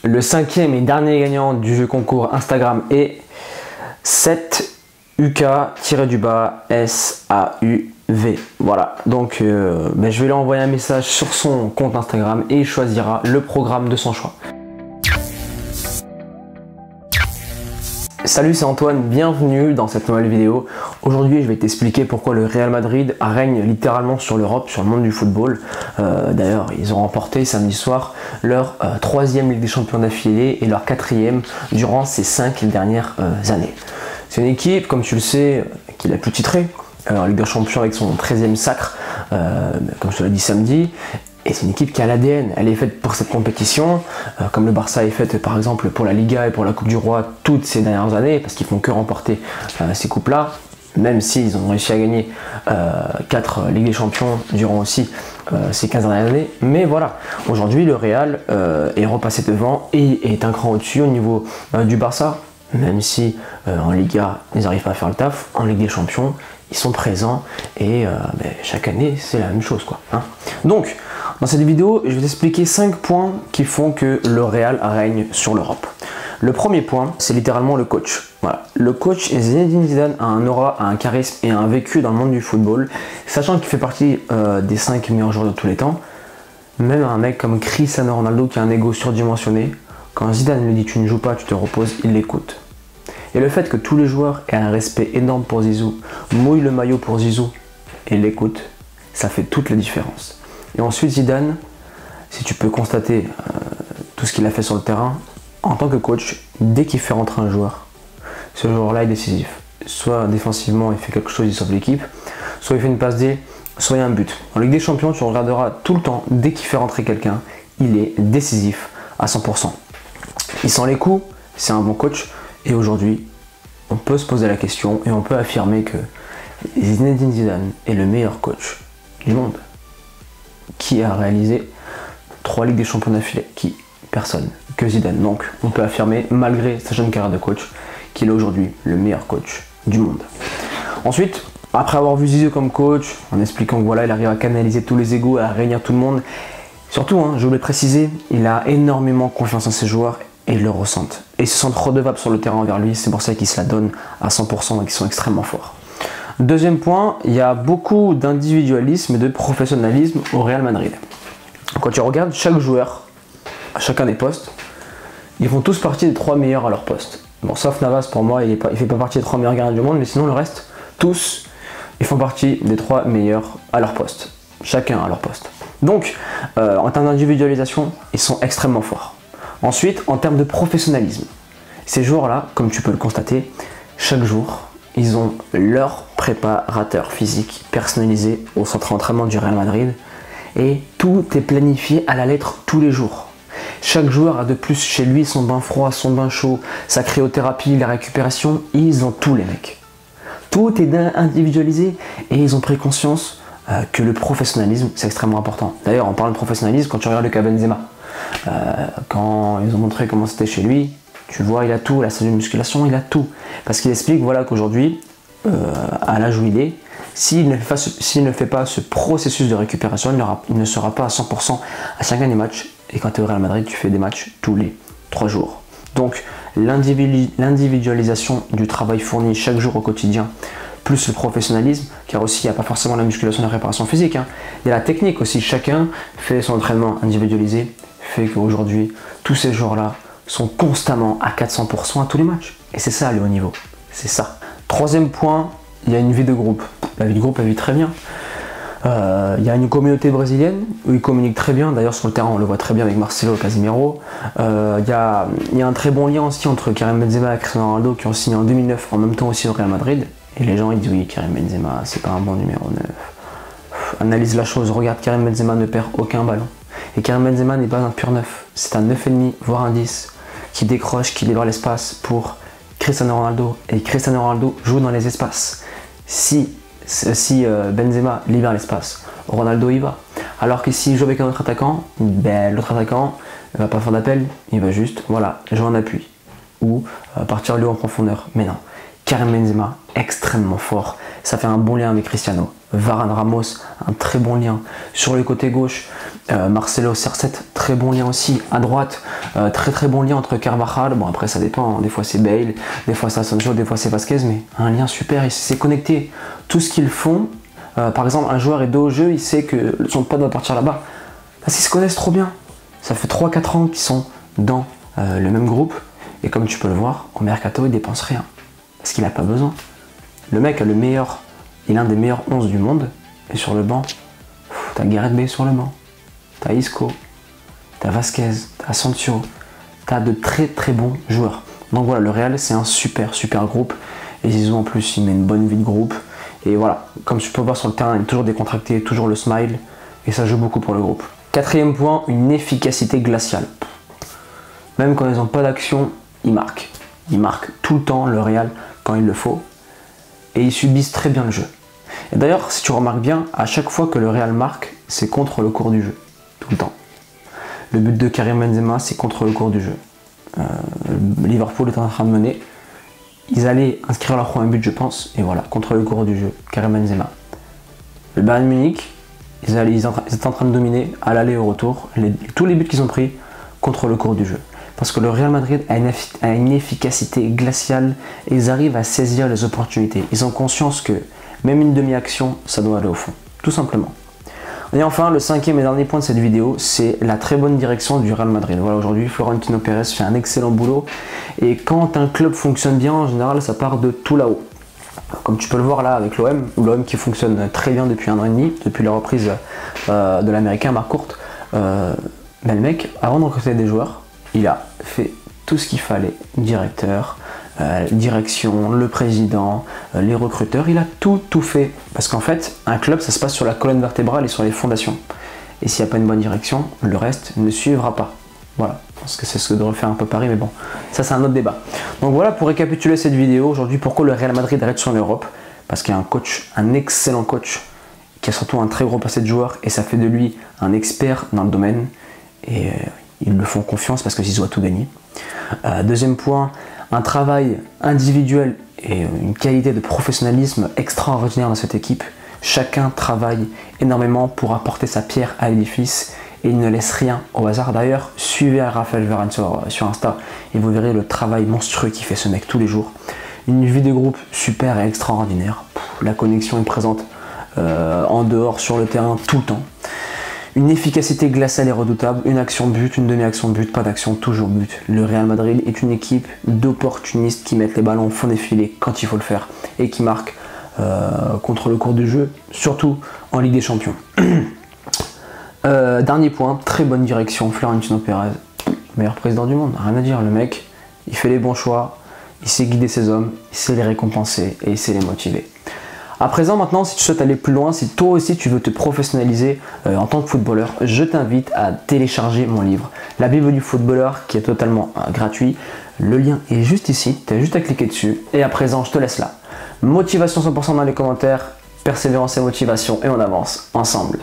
Le cinquième et dernier gagnant du jeu concours Instagram est 7UK-SAUV. Voilà, donc je vais lui envoyer un message sur son compte Instagram et il choisira le programme de son choix. Salut, c'est Antoine, bienvenue dans cette nouvelle vidéo. Aujourd'hui, je vais t'expliquer pourquoi le Real Madrid règne littéralement sur l'Europe, sur le monde du football. D'ailleurs, ils ont remporté samedi soir leur troisième Ligue des Champions d'affilée et leur quatrième durant ces 5 dernières années. C'est une équipe, comme tu le sais, qui est la plus titrée en Ligue des Champions avec son 13e sacre, comme je te l'ai dit samedi. Et c'est une équipe qui a l'ADN, elle est faite pour cette compétition, comme le Barça est faite par exemple pour la Liga et pour la Coupe du Roi toutes ces dernières années, parce qu'ils font que remporter ces coupes-là, même s'ils ont réussi à gagner 4 Ligues des Champions durant aussi ces 15 dernières années. Mais voilà, aujourd'hui le Real est repassé devant et est un cran au-dessus au niveau du Barça, même si en Liga ils n'arrivent pas à faire le taf, en Ligue des Champions ils sont présents et chaque année c'est la même chose quoi. Donc dans cette vidéo je vais t'expliquer 5 points qui font que le Real règne sur l'Europe. Le premier point c'est littéralement le coach. Voilà. Le coach Zinedine Zidane a un aura, a un charisme et a un vécu dans le monde du football, sachant qu'il fait partie des 5 meilleurs joueurs de tous les temps. Même un mec comme Cristiano Ronaldo qui a un ego surdimensionné, quand Zidane lui dit tu ne joues pas, tu te reposes, il l'écoute. Et le fait que tous les joueurs aient un respect énorme pour Zizou, mouillent le maillot pour Zizou et l'écoutent, ça fait toute la différence. Et ensuite Zidane, si tu peux constater tout ce qu'il a fait sur le terrain, en tant que coach, dès qu'il fait rentrer un joueur, ce joueur-là est décisif. Soit défensivement il fait quelque chose, il sauve l'équipe, soit il fait une passe D, soit il y a un but. En Ligue des Champions, tu regarderas tout le temps, dès qu'il fait rentrer quelqu'un, il est décisif à 100%. Il sent les coups, c'est un bon coach. Et aujourd'hui, on peut se poser la question et on peut affirmer que Zinedine Zidane est le meilleur coach du monde. Qui a réalisé 3 Ligues des Champions d'affilée? Qui? Personne que Zidane. Donc on peut affirmer, malgré sa jeune carrière de coach, qu'il est aujourd'hui le meilleur coach du monde. Ensuite, après avoir vu Zizou comme coach, en expliquant que voilà, il arrive à canaliser tous les égos, à réunir tout le monde, surtout, je voulais préciser, il a énormément confiance en ses joueurs et ils le ressentent. Et ils se sentent redevables sur le terrain envers lui, c'est pour ça qu'ils se la donnent à 100% et qu'ils sont extrêmement forts. Deuxième point, il y a beaucoup d'individualisme et de professionnalisme au Real Madrid. Quand tu regardes chaque joueur, à chacun des postes, ils font tous partie des 3 meilleurs à leur poste. Bon, sauf Navas pour moi, il ne fait pas partie des 3 meilleurs gardiens du monde, mais sinon le reste, tous, ils font partie des 3 meilleurs à leur poste. Chacun à leur poste. Donc, en termes d'individualisation, ils sont extrêmement forts. Ensuite, en termes de professionnalisme, ces joueurs-là, comme tu peux le constater, chaque jour, ils ont leur préparateur physique personnalisé au centre d'entraînement du Real Madrid et tout est planifié à la lettre tous les jours. Chaque joueur a de plus chez lui son bain froid, son bain chaud, sa cryothérapie, la récupération, ils ont tout les mecs. Tout est individualisé et ils ont pris conscience que le professionnalisme c'est extrêmement important. D'ailleurs, en parlant de professionnalisme, quand tu regardes le cas Benzema, quand ils ont montré comment c'était chez lui, tu vois, il a tout, la salle de musculation, il a tout. Parce qu'il explique voilà, qu'aujourd'hui, à l'âge où il est, s'il ne fait pas ce processus de récupération, il ne sera pas à 100% à chacun des matchs. Et quand tu es au Real Madrid, tu fais des matchs tous les 3 jours. Donc l'individualisation du travail fourni chaque jour au quotidien, plus le professionnalisme, car aussi il n'y a pas forcément la musculation et la réparation physique. Il y a la technique aussi, chacun fait son entraînement individualisé, fait qu'aujourd'hui, tous ces joueurs-là sont constamment à 400% à tous les matchs. Et c'est ça le haut niveau, c'est ça. Troisième point, il y a une vie de groupe. La vie de groupe, elle vit très bien. Il y a une communauté brésilienne où ils communiquent très bien. D'ailleurs sur le terrain, on le voit très bien avec Marcelo et Casemiro. Il y a un très bon lien aussi entre Karim Benzema et Cristiano Ronaldo qui ont signé en 2009 en même temps aussi au Real Madrid. Et les gens ils disent oui, Karim Benzema, c'est pas un bon numéro 9. Analyse la chose, regarde, Karim Benzema ne perd aucun ballon. Et Karim Benzema n'est pas un pur 9, c'est un 9,5 voire un 10 qui décroche, qui libère l'espace pour Cristiano Ronaldo. Et Cristiano Ronaldo joue dans les espaces. Si Benzema libère l'espace, Ronaldo y va. Alors que s'il joue avec un autre attaquant, l'autre attaquant ne va pas faire d'appel, il va juste jouer en appui ou partir lui en profondeur. Mais non, Karim Benzema, extrêmement fort. Ça fait un bon lien avec Cristiano. Varane Ramos, un très bon lien. Sur le côté gauche, Marcelo CR7, très très bon lien aussi à droite, très bon lien entre Carvajal, bon après ça dépend, hein. Des fois c'est Bale, des fois c'est Sancho, des fois c'est Vasquez, mais un lien super, il s'est connecté. Tout ce qu'ils font, par exemple un joueur est dos au jeu, il sait que son pote doit partir là-bas, parce qu'ils se connaissent trop bien. Ça fait 3-4 ans qu'ils sont dans le même groupe, et comme tu peux le voir, au mercato il dépense rien, parce qu'il n'a pas besoin. Le mec a il est un des meilleurs 11 du monde, et sur le banc, t'as Gareth Bale sur le banc, t'as Isco, t'as Vasquez, t'as Sancho, t'as de très bons joueurs. Donc voilà, le Real c'est un super groupe, et Zizou en plus il met une bonne vie de groupe, et voilà, comme tu peux voir sur le terrain, il est toujours décontracté, toujours le smile, et ça joue beaucoup pour le groupe. Quatrième point, une efficacité glaciale. Même quand ils n'ont pas d'action, ils marquent. Ils marquent tout le temps le Real quand il le faut, et ils subissent très bien le jeu. Et d'ailleurs, si tu remarques bien, à chaque fois que le Real marque, c'est contre le cours du jeu, tout le temps. Le but de Karim Benzema, c'est contre le cours du jeu. Liverpool est en train de mener. Ils allaient inscrire leur premier but, je pense, et voilà, contre le cours du jeu, Karim Benzema. Le Bayern Munich, ils étaient en train de dominer à l'aller et au retour. Tous les buts qu'ils ont pris contre le cours du jeu. Parce que le Real Madrid a une efficacité glaciale et ils arrivent à saisir les opportunités. Ils ont conscience que même une demi-action, ça doit aller au fond, tout simplement. Et enfin, le cinquième et dernier point de cette vidéo, c'est la très bonne direction du Real Madrid. Voilà, aujourd'hui, Florentino Pérez fait un excellent boulot. Et quand un club fonctionne bien, en général, ça part de tout là-haut. Comme tu peux le voir là avec l'OM qui fonctionne très bien depuis 1 an et demi, depuis la reprise de l'américain Marc Courte. Mais le mec, avant de recruter des joueurs, il a fait tout ce qu'il fallait, directeur, direction, le président, les recruteurs, il a tout fait. Parce qu'en fait, un club, ça se passe sur la colonne vertébrale et sur les fondations. Et s'il n'y a pas une bonne direction, le reste ne suivra pas. Voilà, je pense que c'est ce que devrait faire un peu Paris, mais bon, ça c'est un autre débat. Donc voilà, pour récapituler cette vidéo, aujourd'hui, pourquoi le Real Madrid arrête sur l'Europe? Parce qu'il y a un coach, un excellent coach, qui a surtout un très gros passé de joueur, et ça fait de lui un expert dans le domaine. Et ils le font confiance parce que Zizou a tout gagné. Deuxième point, un travail individuel et une qualité de professionnalisme extraordinaire dans cette équipe. Chacun travaille énormément pour apporter sa pierre à l'édifice et il ne laisse rien au hasard. D'ailleurs, suivez Raphaël Varane sur Insta et vous verrez le travail monstrueux qu'il fait ce mec tous les jours. Une vie de groupe super et extraordinaire. La connexion est présente en dehors, sur le terrain, tout le temps. Une efficacité glaciale et redoutable, une action but, une demi-action but, pas d'action, toujours but. Le Real Madrid est une équipe d'opportunistes qui mettent les ballons au fond des filets quand il faut le faire et qui marquent contre le cours du jeu, surtout en Ligue des Champions. Dernier point, très bonne direction, Florentino Pérez, meilleur président du monde, rien à dire, le mec, il fait les bons choix, il sait guider ses hommes, il sait les récompenser et il sait les motiver. À présent, maintenant, si tu souhaites aller plus loin, si toi aussi tu veux te professionnaliser en tant que footballeur, je t'invite à télécharger mon livre, La Bible du footballeur, qui est totalement gratuit. Le lien est juste ici, tu as juste à cliquer dessus. Et à présent, je te laisse là. Motivation 100% dans les commentaires, persévérance et motivation, et on avance ensemble.